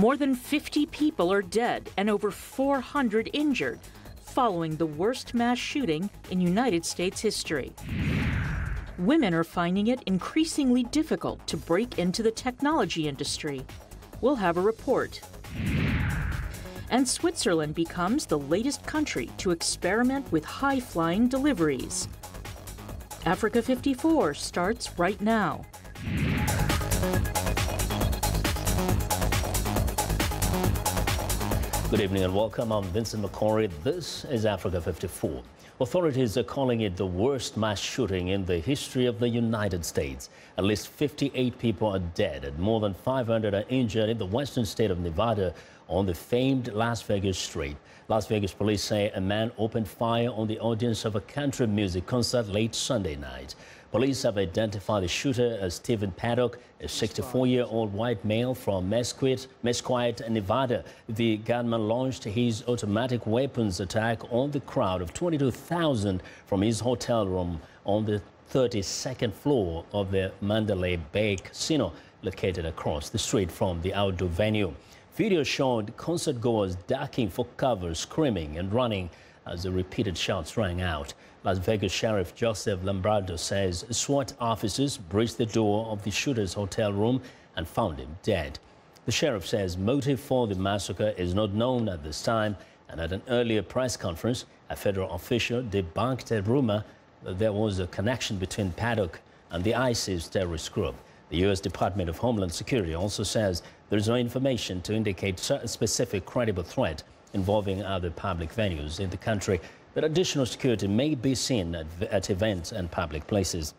More than 50 people are dead and over 400 injured following the worst mass shooting in United States history. Women are finding it increasingly difficult to break into the technology industry. We'll have a report. And Switzerland becomes the latest country to experiment with high-flying deliveries. Africa 54 starts right now. Good evening and welcome. I'm Vincent McCory. This is Africa 54. Authorities are calling it the worst mass shooting in the history of the United States. At least 58 people are dead and more than 500 are injured in the western state of Nevada on the famed Las Vegas Strip. Las Vegas police say a man opened fire on the audience of a country music concert late Sunday night. Police have identified the shooter as Stephen Paddock, a 64-year-old white male from Mesquite, Nevada. The gunman launched his automatic weapons attack on the crowd of 22,000 from his hotel room on the 32nd floor of the Mandalay Bay Casino, located across the street from the outdoor venue. Video showed concertgoers ducking for cover, screaming and running as the repeated shots rang out. Las Vegas Sheriff Joseph Lombardo says SWAT officers breached the door of the shooter's hotel room and found him dead. The sheriff says motive for the massacre is not known at this time, and at an earlier press conference, a federal official debunked a rumor that there was a connection between Paddock and the ISIS terrorist group. The U.S. Department of Homeland Security also says there is no information to indicate a specific credible threat involving other public venues in the country, but additional security may be seen at events and public places.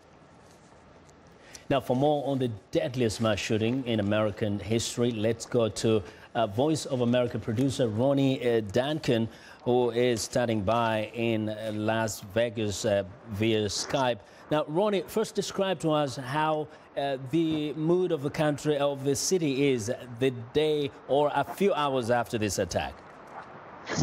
Now, for more on the deadliest mass shooting in American history, let's go to Voice of America producer Ronnie Duncan, who is standing by in Las Vegas via Skype. Now, Ronnie, first describe to us how the mood of the country, of the city is the day or a few hours after this attack.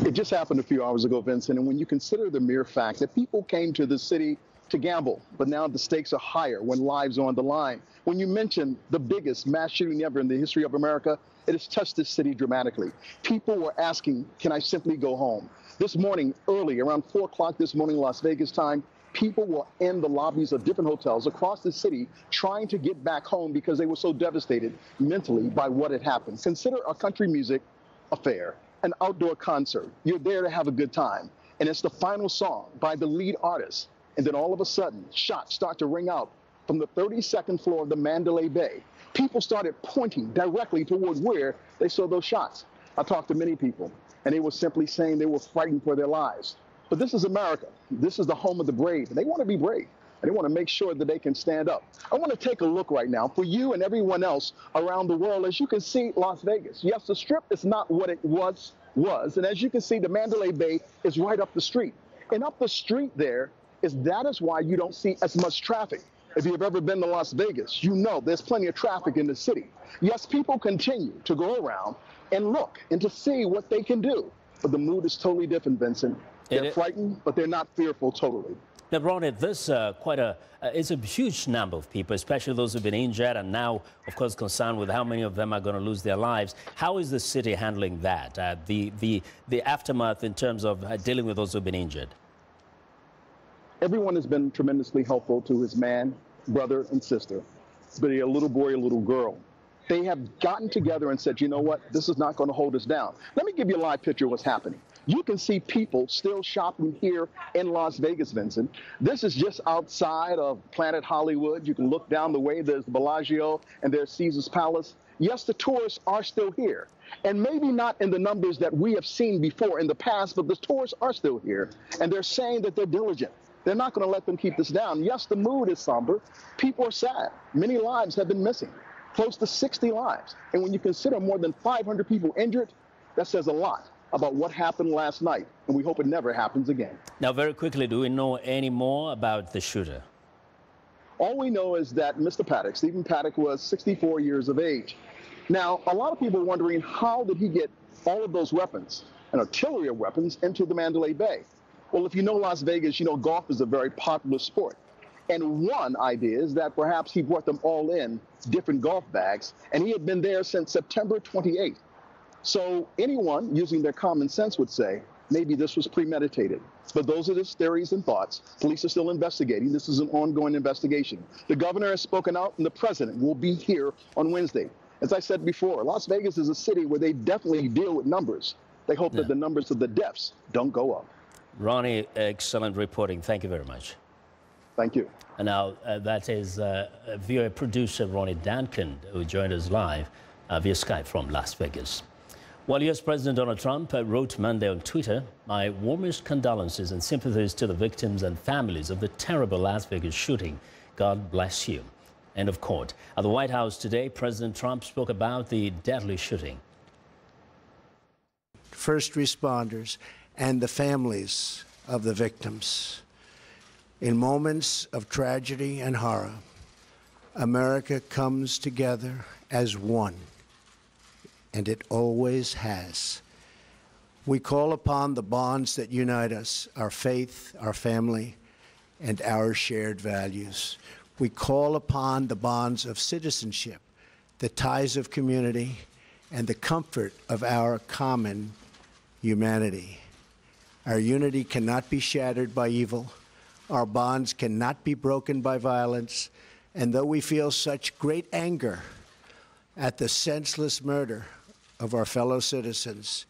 It just happened a few hours ago, Vincent, and when you consider the mere fact that people came to the city to gamble, but now the stakes are higher when lives are on the line. When you mention the biggest mass shooting ever in the history of America, it has touched this city dramatically. People were asking, can I simply go home? This morning, early, around 4 o'clock this morning, Las Vegas time, people were in the lobbies of different hotels across the city trying to get back home because they were so devastated mentally by what had happened. Consider a country music affair, an outdoor concert. You're there to have a good time, and it's the final song by the lead artist. And then all of a sudden, shots start to ring out from the 32nd floor of the Mandalay Bay. People started pointing directly toward where they saw those shots. I talked to many people, and they were simply saying they were frightened for their lives. But this is America. This is the home of the brave, and they want to be brave. And they want to make sure that they can stand up. I want to take a look right now for you and everyone else around the world. As you can see, Las Vegas. Yes, the Strip is not what it was. And as you can see, the Mandalay Bay is right up the street. And up the street that is why you don't see as much traffic. If you've ever been to Las Vegas, you know there's plenty of traffic in the city. Yes, people continue to go around and look and to see what they can do. But the mood is totally different, Vincent. They're frightened, but they're not fearful totally. Now, Ronnie, this it's a huge number of people, especially those who've been injured and now, of course, concerned with how many of them are going to lose their lives. How is the city handling that, the aftermath in terms of dealing with those who've been injured? Everyone has been tremendously helpful to his man, brother, and sister, be it a little boy, a little girl. They have gotten together and said, you know what, this is not going to hold us down. Let me give you a live picture of what's happening. You can see people still shopping here in Las Vegas, Vincent. This is just outside of Planet Hollywood. You can look down the way. There's the Bellagio and there's Caesar's Palace. Yes, the tourists are still here. And maybe not in the numbers that we have seen before in the past, but the tourists are still here. And they're saying that they're diligent. They're not going to let them keep this down. Yes, the mood is somber. People are sad. Many lives have been missing, close to 60 lives. And when you consider more than 500 people injured, that says a lot about what happened last night, and we hope it never happens again. Now, very quickly, do we know any more about the shooter? All we know is that Mr. Paddock, Stephen Paddock, was 64 years of age. Now, a lot of people are wondering, how did he get all of those weapons, and artillery of weapons, into the Mandalay Bay? Well, if you know Las Vegas, you know golf is a very popular sport. And one idea is that perhaps he brought them all in different golf bags, and he had been there since September 28th. So anyone using their common sense would say, maybe this was premeditated. But those are just theories and thoughts. Police are still investigating. This is an ongoing investigation. The governor has spoken out, and the president will be here on Wednesday. As I said before, Las Vegas is a city where they definitely deal with numbers. They hope that the numbers of the deaths don't go up. Ronnie, excellent reporting. Thank you very much. Thank you. And now that is via producer Ronnie Duncan, who joined us live via Skype from Las Vegas. While U.S. President Donald Trump wrote Monday on Twitter, "My warmest condolences and sympathies to the victims and families of the terrible Las Vegas shooting. God bless you." End of quote. At the White House today, President Trump spoke about the deadly shooting. First responders and the families of the victims. In moments of tragedy and horror, America comes together as one, and it always has. We call upon the bonds that unite us, our faith, our family, and our shared values. We call upon the bonds of citizenship, the ties of community, and the comfort of our common humanity. Our unity cannot be shattered by evil. Our bonds cannot be broken by violence. And though we feel such great anger at the senseless murder of our fellow citizens,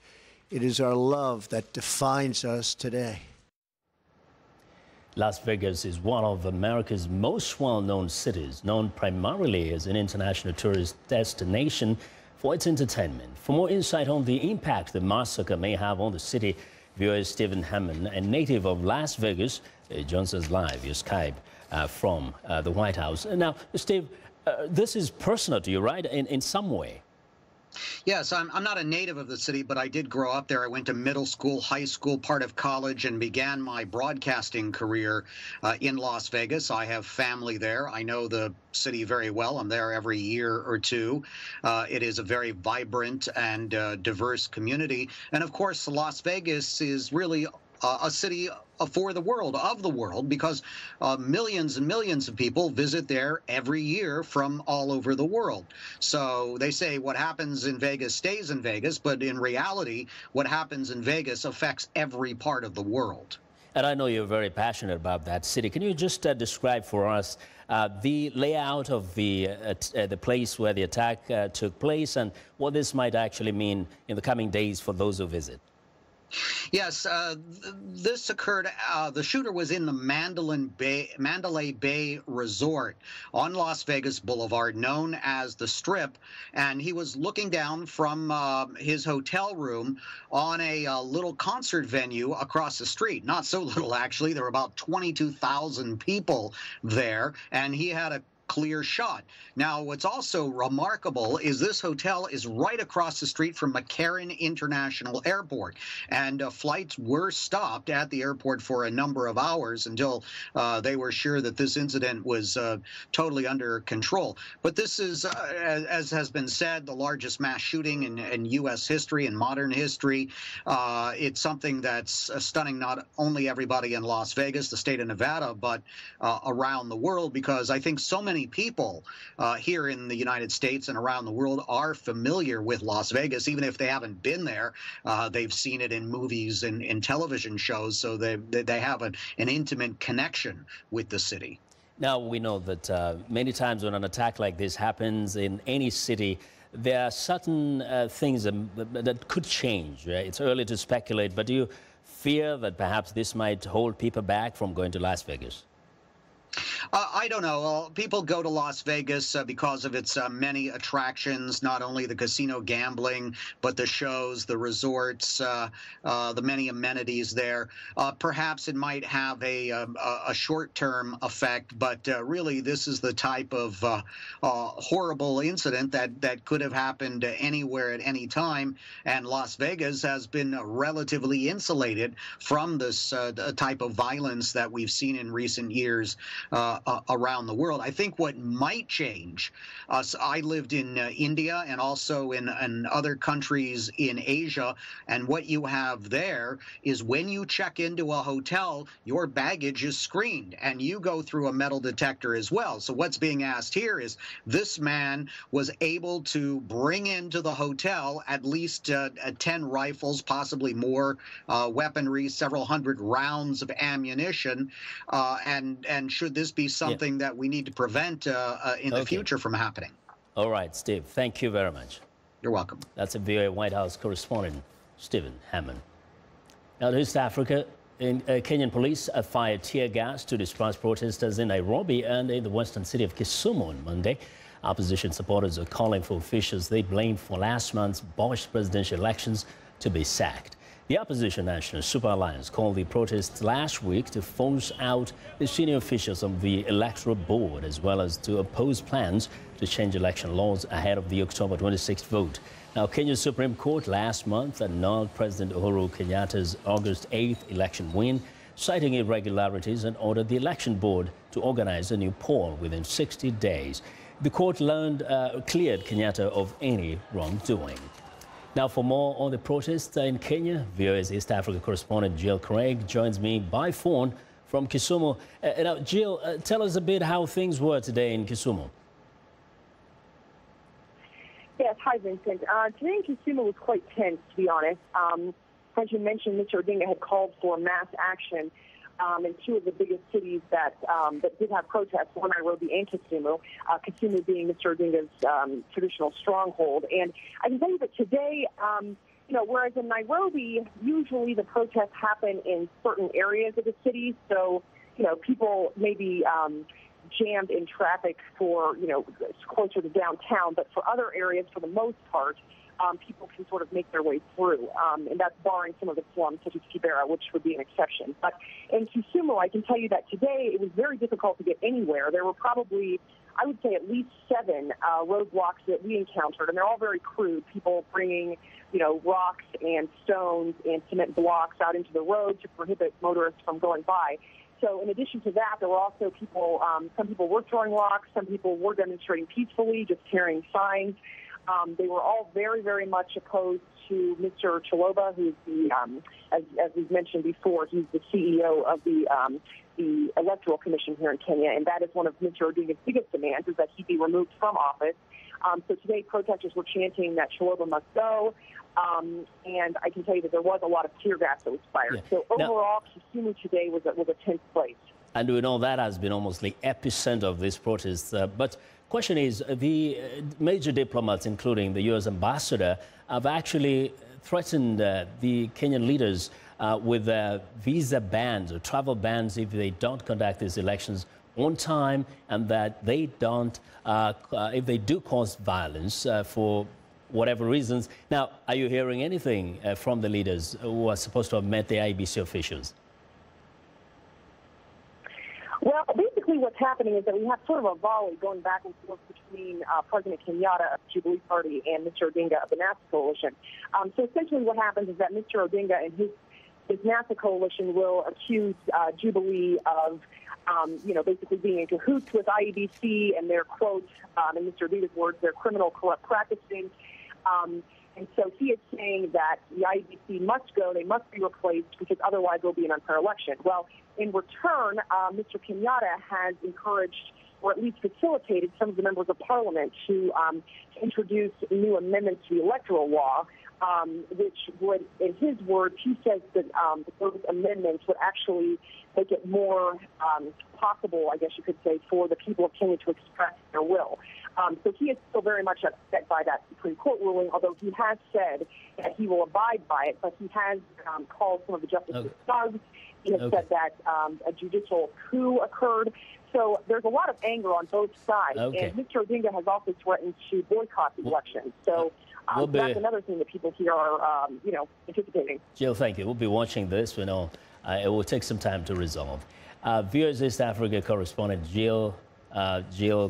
it is our love that defines us today. Las Vegas is one of America's most well-known cities, known primarily as an international tourist destination for its entertainment. For more insight on the impact the massacre may have on the city, viewer Stephen Hammond, a native of Las Vegas, joins us live via Skype from the White House. Now, Steve, this is personal to you, right, in some way? Yes, I'm not a native of the city, but I did grow up there. I went to middle school, high school, part of college, and began my broadcasting career in Las Vegas. I have family there. I know the city very well. I'm there every year or two. It is a very vibrant and diverse community. And of course, Las Vegas is really a city for the world, because millions and millions of people visit there every year from all over the world. So they say what happens in Vegas stays in Vegas, but in reality, what happens in Vegas affects every part of the world. And I know you're very passionate about that city. Can you just describe for us the layout of the place where the attack took place and what this might actually mean in the coming days for those who visit? Yes, this occurred. The shooter was in the Mandalay Bay Resort on Las Vegas Boulevard, known as the Strip, and he was looking down from his hotel room on a little concert venue across the street. Not so little, actually. There were about 22,000 people there, and he had a clear shot. Now, what's also remarkable is this hotel is right across the street from McCarran International Airport, and flights were stopped at the airport for a number of hours until they were sure that this incident was totally under control. But this is, as has been said, the largest mass shooting in U.S. history and modern history. It's something that's stunning not only everybody in Las Vegas, the state of Nevada, but around the world, because I think so many people here in the United States and around the world are familiar with Las Vegas, even if they haven't been there. They've seen it in movies and in television shows, so they have an intimate connection with the city. Now, we know that many times when an attack like this happens in any city, there are certain things that could change. Right? It's early to speculate, but do you fear that perhaps this might hold people back from going to Las Vegas? I don't know. People go to Las Vegas because of its many attractions, not only the casino gambling, but the shows, the resorts, the many amenities there. Perhaps it might have a short-term effect, but really this is the type of horrible incident that could have happened anywhere at any time, and Las Vegas has been relatively insulated from this type of violence that we've seen in recent years around the world. I think what might change, I lived in India and also in other countries in Asia, and what you have there is when you check into a hotel, your baggage is screened, and you go through a metal detector as well. So what's being asked here is this man was able to bring into the hotel at least 10 rifles, possibly more weaponry, several hundred rounds of ammunition, and should this be something that we need to prevent in the future from happening? All right, Steve, thank you very much. You're welcome. That's a VOA White House correspondent, Stephen Hammond. Now to East Africa, Kenyan police fired tear gas to disperse protesters in Nairobi and in the western city of Kisumu on Monday. Opposition supporters are calling for officials they blame for last month's botched presidential elections to be sacked. The opposition National Super Alliance called the protests last week to force out the senior officials of the Electoral Board, as well as to oppose plans to change election laws ahead of the October 26th vote. Now, Kenya's Supreme Court last month annulled President Uhuru Kenyatta's August 8th election win, citing irregularities, and ordered the Election Board to organize a new poll within 60 days. The court cleared Kenyatta of any wrongdoing. Now, for more on the protests in Kenya, VOA's East Africa correspondent Jill Craig joins me by phone from Kisumu. Now, Jill, tell us a bit how things were today in Kisumu. Yes, hi, Vincent. Today in Kisumu was quite tense, to be honest. As you mentioned, Mr. Odinga had called for mass action in two of the biggest cities that did have protests, were Nairobi and Kisumu, Kisumu being Mr. Odinga's traditional stronghold. And I can tell you that today, whereas in Nairobi, usually the protests happen in certain areas of the city, so, people may be jammed in traffic for, closer to downtown, but for other areas, for the most part, people can sort of make their way through, and that's barring some of the slums, such as Kibera, which would be an exception. But in Kisumu, I can tell you that today it was very difficult to get anywhere. There were probably, I would say, at least 7 roadblocks that we encountered, and they're all very crude. People bringing, rocks and stones and cement blocks out into the road to prohibit motorists from going by. So in addition to that, there were also people, some people were throwing rocks, some people were demonstrating peacefully, just carrying signs. They were all very, very much opposed to Mr. Chiloba, who's the, as we've mentioned before, he's the CEO of the Electoral Commission here in Kenya, and that is one of Mr. Odinga's biggest demands, is that he be removed from office. So today, protesters were chanting that Chiloba must go, and I can tell you that there was a lot of tear gas that was fired. Yeah. So overall, Kisumu today was a tense place. And we know that has been almost the epicenter of these protests. But question is, the major diplomats, including the U.S. ambassador, have actually threatened the Kenyan leaders with visa bans or travel bans if they don't conduct these elections on time, and that they don't, if they do cause violence for whatever reasons. Now, are you hearing anything from the leaders who are supposed to have met the IEBC officials? Well, basically what's happening is that we have sort of a volley going back and forth between President Kenyatta of the Jubilee Party and Mr. Odinga of the NASA Coalition. So essentially what happens is that Mr. Odinga and his NASA Coalition will accuse Jubilee of, basically being in cahoots with IEBC and their quote, in Mr. Odinga's words, their criminal corrupt practices. And so he is saying that the IEBC must go, they must be replaced, because otherwise there will be an unfair election. Well, in return, Mr. Kenyatta has encouraged, or at least facilitated, some of the members of parliament to introduce new amendments to the electoral law, which would, in his words, he says that those amendments would actually make it more possible, I guess you could say, for the people of Kenya to express their will. So he is still very much upset by that Supreme Court ruling, although he has said that he will abide by it, but he has called some of the justices thugs. He has said that a judicial coup occurred. So there's a lot of anger on both sides. And Mr. Odinga has also threatened to boycott the elections. So that's another thing that people here are, anticipating. Jill, thank you. We'll be watching this. We know it will take some time to resolve. VOA's East Africa correspondent Jill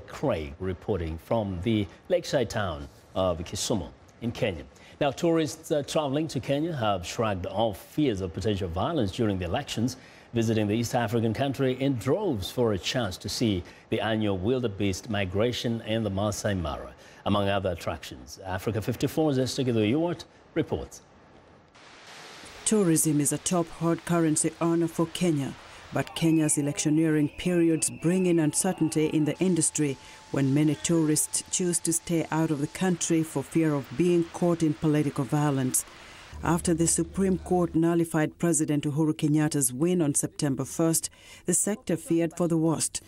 Craig reporting from the lakeside town of Kisumu in Kenya. Now, tourists traveling to Kenya have shrugged off fears of potential violence during the elections. visiting the East African country in droves for a chance to see the annual wildebeest migration in the Masai Mara. Among other attractions, Africa 54's Esther Githu-Ewart reports. Tourism is a top hard currency earner for Kenya, but Kenya's electioneering periods bring in uncertainty in the industry when many tourists choose to stay out of the country for fear of being caught in political violence. After the Supreme Court nullified President Uhuru Kenyatta's win on September 1st, the sector feared for the worst.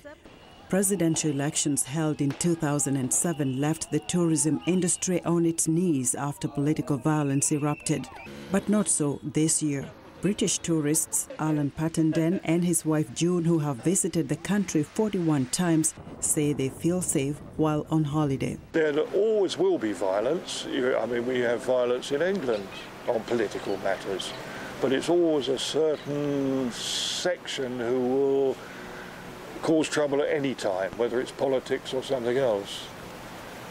Presidential elections held in 2007 left the tourism industry on its knees after political violence erupted. But not so this year. British tourists Alan Pattenden and his wife June, who have visited the country 41 times, say they feel safe while on holiday. There always will be violence. I mean, we have violence in England on political matters, but it's always a certain section who will cause trouble at any time, whether it's politics or something else.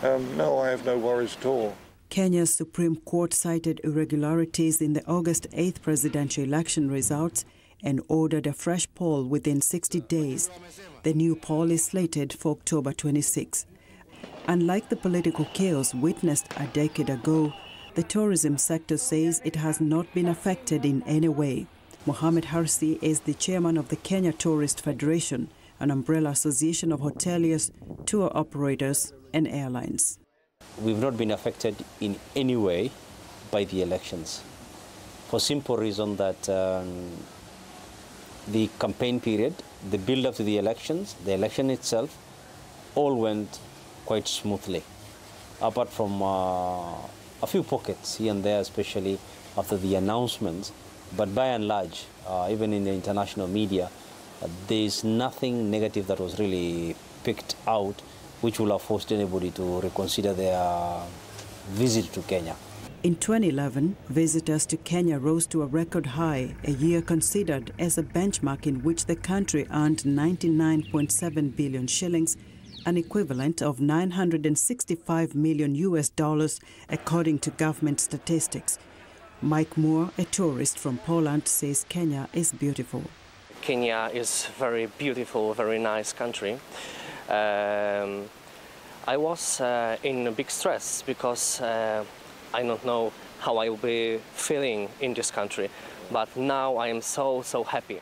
No, I have no worries at all. Kenya's Supreme Court cited irregularities in the August 8th presidential election results and ordered a fresh poll within 60 days. The new poll is slated for October 26. Unlike the political chaos witnessed a decade ago, the tourism sector says it has not been affected in any way. Mohamed Harsi is the chairman of the Kenya Tourist Federation, an umbrella association of hoteliers, tour operators and airlines. We've not been affected in any way by the elections, for simple reason that the campaign period, the build-up to the elections, the election itself, all went quite smoothly, apart from a few pockets here and there, especially after the announcements. But by and large, even in the international media, there is nothing negative that was really picked out which will have forced anybody to reconsider their visit to Kenya. In 2011, visitors to Kenya rose to a record high, a year considered as a benchmark in which the country earned 99.7 billion shillings, an equivalent of $965 million, according to government statistics. Mike Moore, a tourist from Poland, says Kenya is beautiful. Kenya is very beautiful, very nice country. I was in a big stress because I don't know how I will be feeling in this country, but now I am so happy.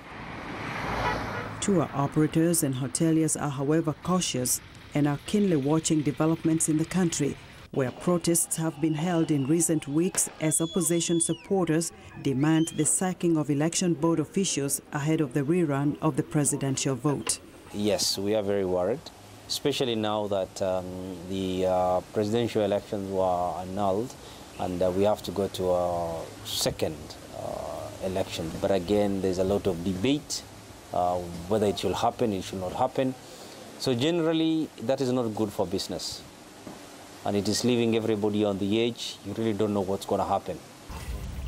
Tour operators and hoteliers are, however, cautious and are keenly watching developments in the country, where protests have been held in recent weeks as opposition supporters demand the sacking of election board officials ahead of the rerun of the presidential vote. Yes, we are very worried, especially now that the presidential elections were annulled and we have to go to a second election. But again, there's a lot of debate whether it should happen, it should not happen. So generally, that is not good for business. And it is leaving everybody on the edge. You really don't know what's going to happen.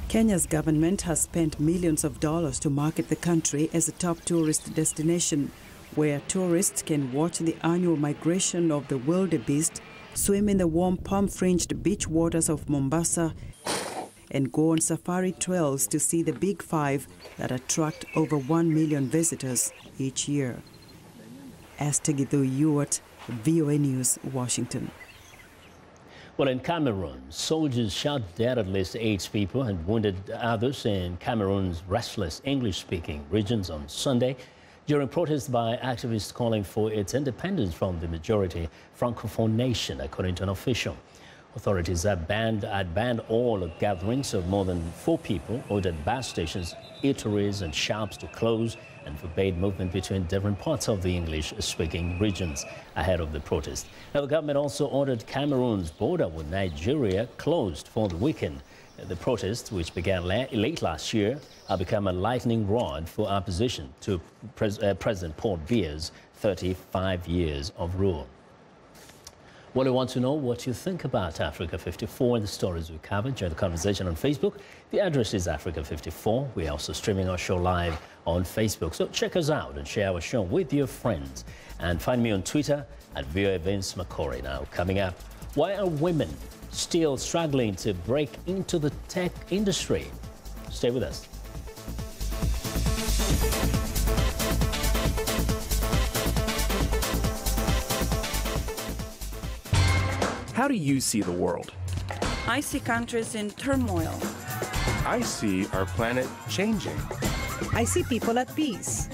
Kenya's government has spent millions of dollars to market the country as a top tourist destination, where tourists can watch the annual migration of the wildebeest, swim in the warm palm-fringed beach waters of Mombasa, and go on safari trails to see the Big Five that attract over 1 million visitors each year. Esther Githu-Ewart, VOA News, Washington. Well, in Cameroon, soldiers shot dead at least 8 people and wounded others in Cameroon's restless English-speaking regions on Sunday during protests by activists calling for its independence from the majority Francophone nation, according to an official. Authorities had banned all gatherings of more than 4 people, ordered bus stations, eateries and shops to close, and forbade movement between different parts of the English-speaking regions ahead of the protest. Now, the government also ordered Cameroon's border with Nigeria closed for the weekend. The protests, which began late last year, have become a lightning rod for opposition to President Paul Biya's 35 years of rule. Well, we want to know what you think about Africa 54 and the stories we covered. Join the conversation on Facebook. The address is Africa 54. We're also streaming our show live on Facebook. So check us out and share our show with your friends. And find me on Twitter at VOA Vince McCory. Now, coming up, why are women still struggling to break into the tech industry? Stay with us. How do you see the world? I see countries in turmoil. I see our planet changing. I see people at peace.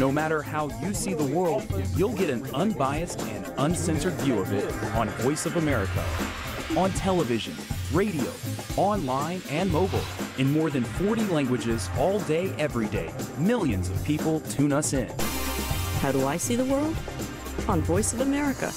No matter how you see the world, you'll get an unbiased and uncensored view of it on Voice of America. On television, radio, online, and mobile. In more than 40 languages all day, every day. Millions of people tune us in. How do I see the world? On Voice of America.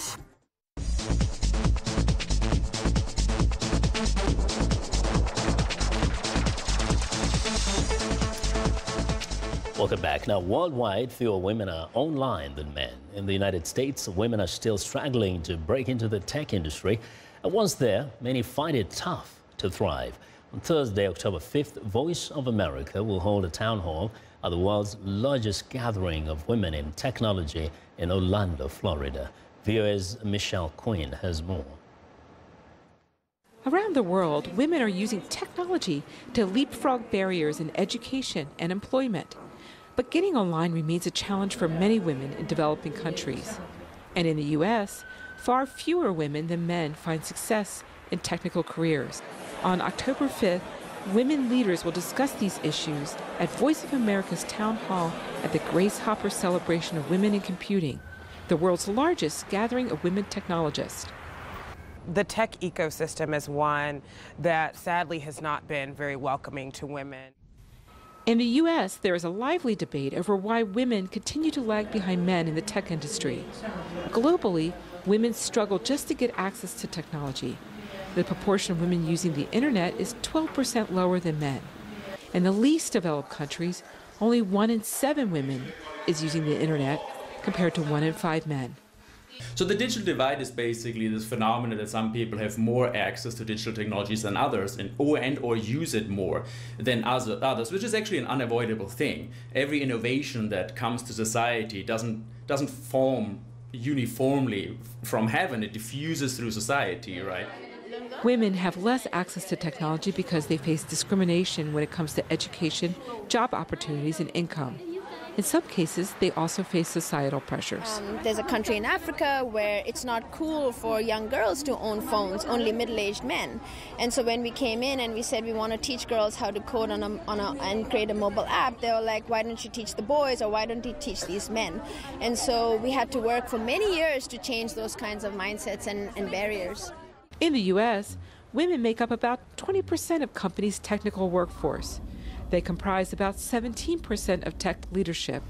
Welcome back. Now, worldwide, fewer women are online than men. In the United States, women are still struggling to break into the tech industry. And once there, many find it tough to thrive. On Thursday, October 5th, Voice of America will hold a town hall at the world's largest gathering of women in technology in Orlando, Florida. VOA's Michelle Quinn has more. Around the world, women are using technology to leapfrog barriers in education and employment. But getting online remains a challenge for many women in developing countries. And in the U.S., far fewer women than men find success in technical careers. On October 5th, women leaders will discuss these issues at Voice of America's Town Hall at the Grace Hopper Celebration of Women in Computing, the world's largest gathering of women technologists. The tech ecosystem is one that sadly has not been very welcoming to women. In the U.S., there is a lively debate over why women continue to lag behind men in the tech industry. Globally, women struggle just to get access to technology. The proportion of women using the internet is 12% lower than men. In the least developed countries, only 1 in 7 women is using the internet, compared to 1 in 5 men. So the digital divide is basically this phenomenon that some people have more access to digital technologies than others or use it more than others, which is actually an unavoidable thing. Every innovation that comes to society doesn't form uniformly from heaven, it diffuses through society, right? Women have less access to technology because they face discrimination when it comes to education, job opportunities, and income. In some cases, they also face societal pressures. There's a country in Africa where it's not cool for young girls to own phones, only middle-aged men. And so when we came in and we said we want to teach girls how to code and create a mobile app, they were like, why don't you teach the boys, or why don't you teach these men? And so we had to work for many years to change those kinds of mindsets and barriers. In the U.S., women make up about 20% of companies' technical workforce. They comprise about 17% of tech leadership.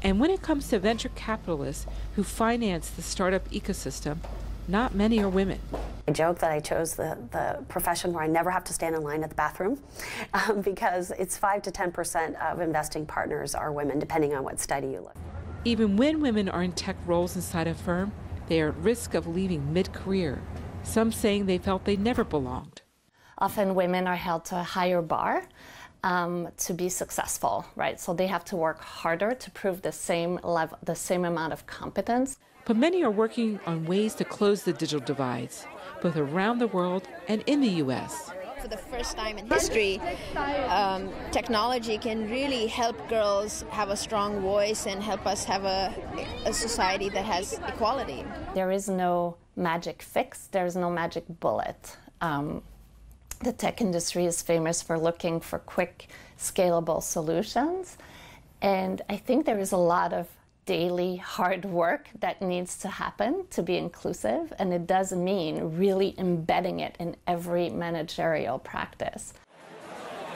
And when it comes to venture capitalists who finance the startup ecosystem, not many are women. I joke that I chose the profession where I never have to stand in line at the bathroom because it's 5 to 10% of investing partners are women, depending on what study you look. Even when women are in tech roles inside a firm, they are at risk of leaving mid-career, some saying they felt they never belonged. Often women are held to a higher bar to be successful, right? So they have to work harder to prove the same level, the same amount of competence. But many are working on ways to close the digital divides, both around the world and in the U.S. For the first time in history, technology can really help girls have a strong voice and help us have a society that has equality. There is no magic fix. There is no magic bullet. The tech industry is famous for looking for quick, scalable solutions. And I think there is a lot of daily hard work that needs to happen to be inclusive. And it does mean really embedding it in every managerial practice.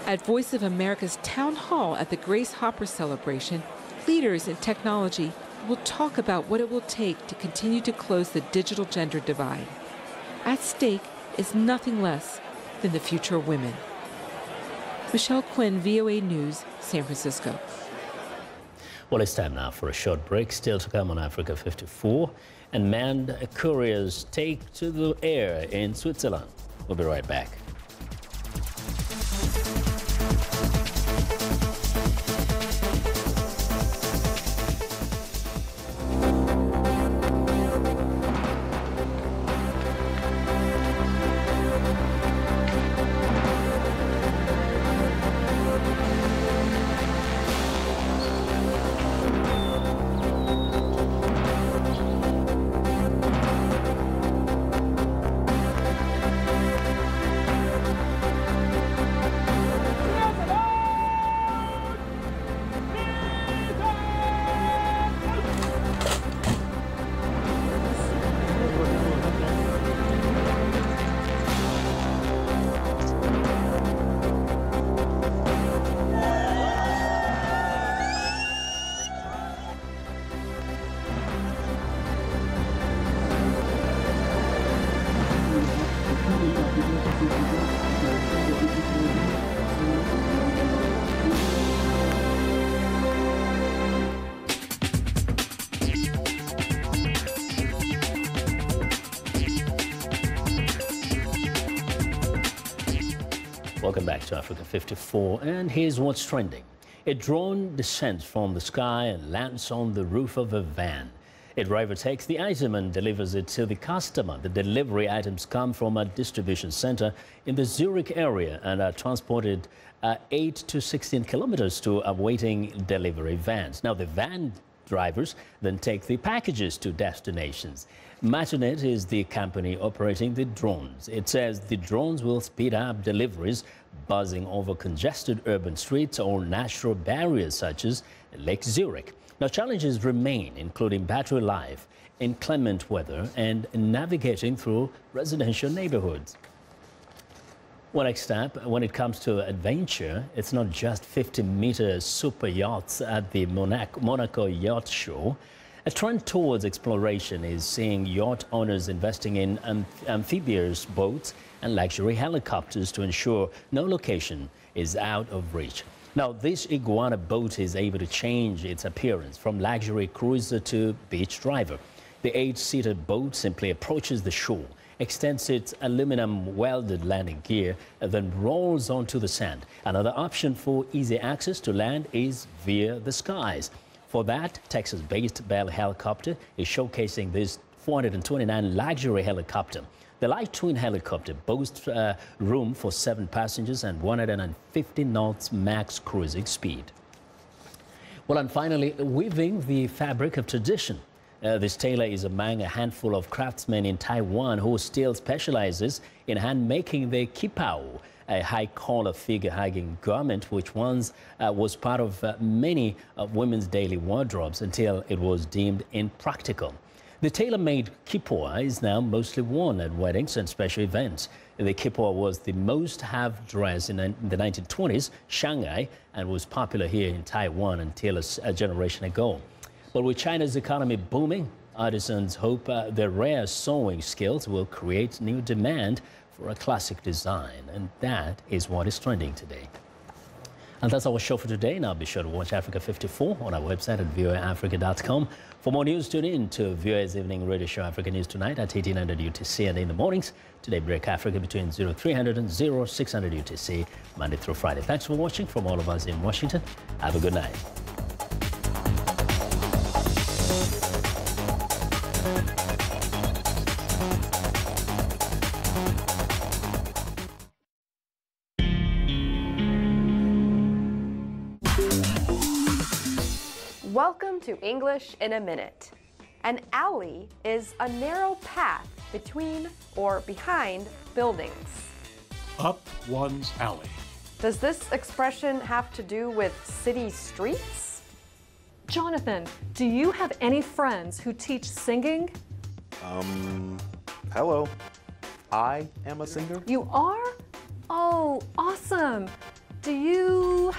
At Voice of America's Town Hall at the Grace Hopper Celebration, leaders in technology will talk about what it will take to continue to close the digital gender divide. At stake is nothing less than the future of women. Michelle Quinn, VOA News, San Francisco. Well, it's time now for a short break. Still to come on Africa 54. And manned couriers take to the air in Switzerland. We'll be right back. Welcome back to Africa 54, and here's what's trending. A drone descends from the sky and lands on the roof of a van. A driver takes the item and delivers it to the customer. The delivery items come from a distribution center in the Zurich area and are transported 8 to 16 kilometers to awaiting delivery vans. Now, the van drivers then take the packages to destinations. Matonet is the company operating the drones. It says the drones will speed up deliveries, buzzing over congested urban streets or natural barriers such as Lake Zurich. Now, challenges remain, including battery life, inclement weather, and navigating through residential neighborhoods. Well, next up, when it comes to adventure, it's not just 50-meter super yachts at the Monaco Yacht Show. A trend towards exploration is seeing yacht owners investing in amphibious boats and luxury helicopters to ensure no location is out of reach. Now, this iguana boat is able to change its appearance from luxury cruiser to beach driver. The 8-seater boat simply approaches the shore, extends its aluminum welded landing gear, and then rolls onto the sand. Another option for easy access to land is via the skies. For that, Texas-based Bell Helicopter is showcasing this 429 luxury helicopter. The light twin helicopter boasts room for 7 passengers and 150 knots max cruising speed. Well, and finally, weaving the fabric of tradition. This tailor is among a handful of craftsmen in Taiwan who still specializes in hand-making the kipao, a high-collar figure-hugging garment which once was part of many of women's daily wardrobes until it was deemed impractical. The tailor-made kipao is now mostly worn at weddings and special events. The kipao was the most-have dress in the 1920s, Shanghai, and was popular here in Taiwan until a generation ago. But with China's economy booming, artisans hope their rare sewing skills will create new demand for a classic design, and that is what is trending today. And that's our show for today. Now be sure to watch Africa 54 on our website at voaafrica.com. For more news, tune in to VOA's evening radio show Africa News Tonight at 1800 UTC and in the mornings. Today, Break Africa between 0300 and 0600 UTC, Monday through Friday. Thanks for watching from all of us in Washington. Have a good night. Welcome to English in a Minute. An alley is a narrow path between or behind buildings. Up one's alley. Does this expression have to do with city streets? Jonathan, do you have any friends who teach singing? Hello. I am a singer. You are? Oh, awesome. Do you